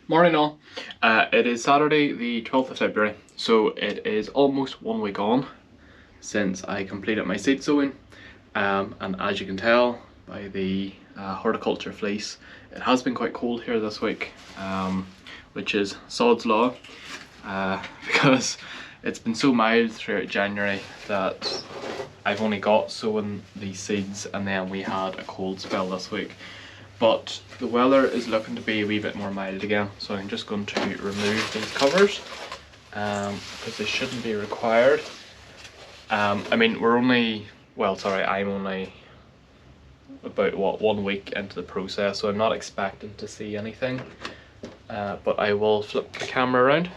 Morning all. It is Saturday the 12th of February, so it is almost 1 week on since I completed my seed sowing, and as you can tell by the horticulture fleece, it has been quite cold here this week, which is sod's law, because it's been so mild throughout January that I've only got sowing these seeds, and then we had a cold spell this week. But the weather is looking to be a wee bit more mild again, so I'm just going to remove these covers because they shouldn't be required. I mean, I'm only about 1 week into the process, so I'm not expecting to see anything, but I will flip the camera around.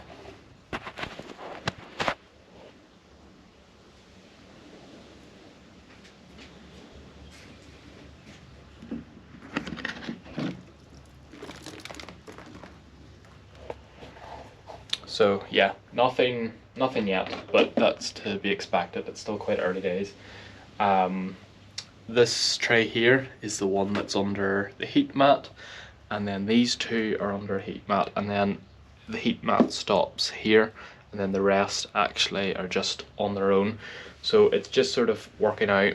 So yeah, nothing yet, but that's to be expected. It's still quite early days. This tray here is the one that's under the heat mat, and then these two are under a heat mat, and then the heat mat stops here, and then the rest actually are just on their own. So it's just sort of working out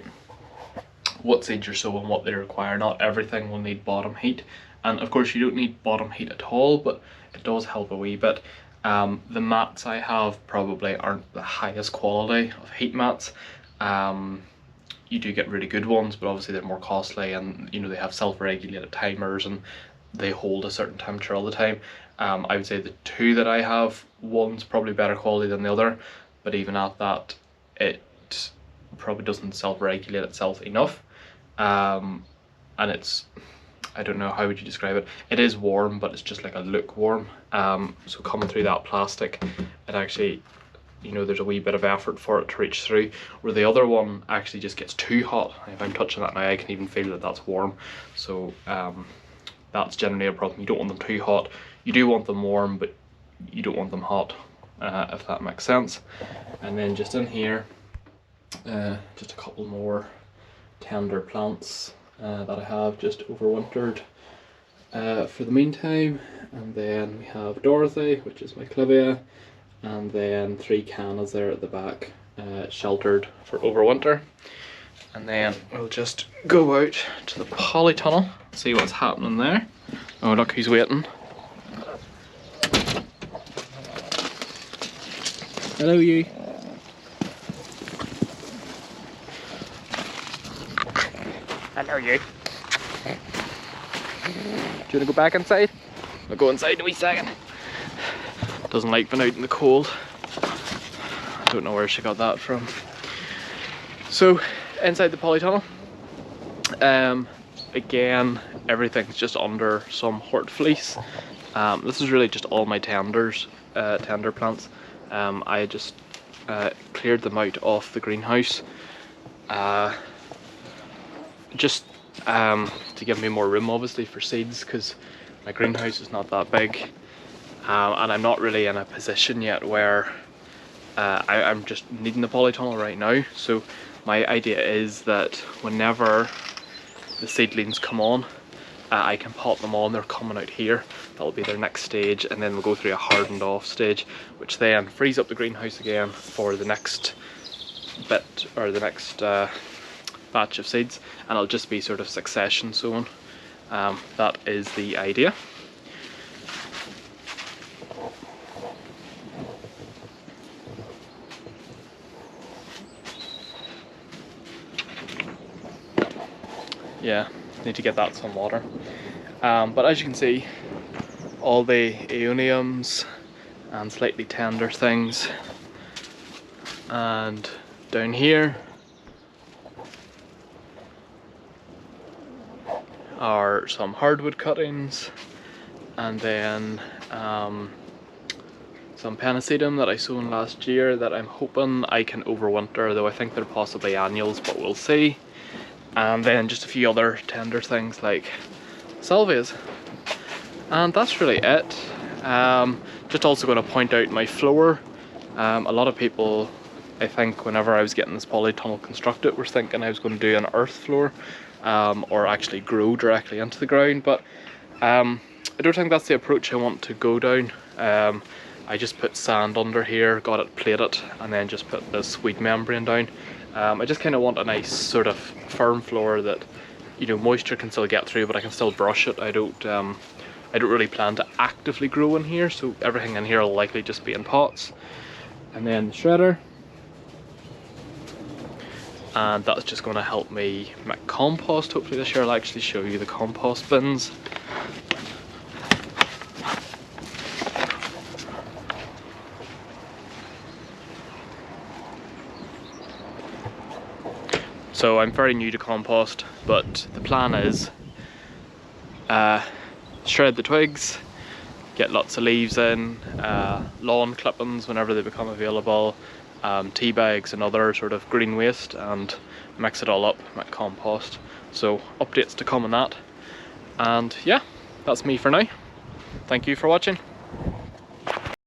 what seeds you're sowing, what they require. Not everything will need bottom heat, and of course you don't need bottom heat at all, but it does help a wee bit. The mats I have probably aren't the highest quality of heat mats. You do get really good ones, but obviously they're more costly, and you know, they have self-regulated timers and they hold a certain temperature all the time. I would say the two that I have, one's probably better quality than the other, but even at that, it probably doesn't self-regulate itself enough. And it's, I don't know, how would you describe it? It is warm, but it's just like a lukewarm. So coming through that plastic, it actually, you know, there's a wee bit of effort for it to reach through, where the other one actually just gets too hot. If I'm touching that now, I can even feel that that's warm. So that's generally a problem. You don't want them too hot. You do want them warm, but you don't want them hot, if that makes sense. And then just in here, just a couple more tender plants that I have just overwintered for the meantime. And then we have Dorothy, which is my clivia, and then 3 cannas there at the back, sheltered for overwinter. And then we'll just go out to the polytunnel, see what's happening there. Oh, look who's waiting. Hello, you. Hello, you. Do you want to go back inside? I'll go inside in a wee second. Doesn't like being out in the cold. I don't know where she got that from. So, inside the polytunnel, again, everything's just under some hort fleece. This is really just all my tender plants. I just cleared them out of the greenhouse, just to give me more room, obviously, for seeds, because my greenhouse is not that big, and I'm not really in a position yet where I'm just needing the polytunnel right now. So my idea is that whenever the seedlings come on, I can pot them on. They're coming out here. That'll be their next stage, and then we'll go through a hardened off stage, which then frees up the greenhouse again for the next bit, or the next batch of seeds, and it'll just be sort of succession sowing. That is the idea. Yeah, need to get that some water. But as you can see, all the aeoniums and slightly tender things, and down here are some hardwood cuttings, and then some penicidum that I sown last year that I'm hoping I can overwinter, though I think they're possibly annuals, but we'll see. And then just a few other tender things like salvias, and that's really it. Just also going to point out my floor. A lot of people, I think, whenever I was getting this polytunnel constructed, were thinking I was going to do an earth floor, or actually grow directly into the ground, but I don't think that's the approach I want to go down. I just put sand under here, got it plated, and then just put this weed membrane down. I just kind of want a nice sort of firm floor that, you know, moisture can still get through, but I can still brush it. I don't really plan to actively grow in here, so everything in here will likely just be in pots. And then the shredder, and that's just going to help me make compost. Hopefully this year I'll actually show you the compost bins. So I'm very new to compost, but the plan is shred the twigs, get lots of leaves in, lawn clippings whenever they become available, tea bags and other sort of green waste, and mix it all up, make compost. So updates to come on that. And yeah, that's me for now. Thank you for watching.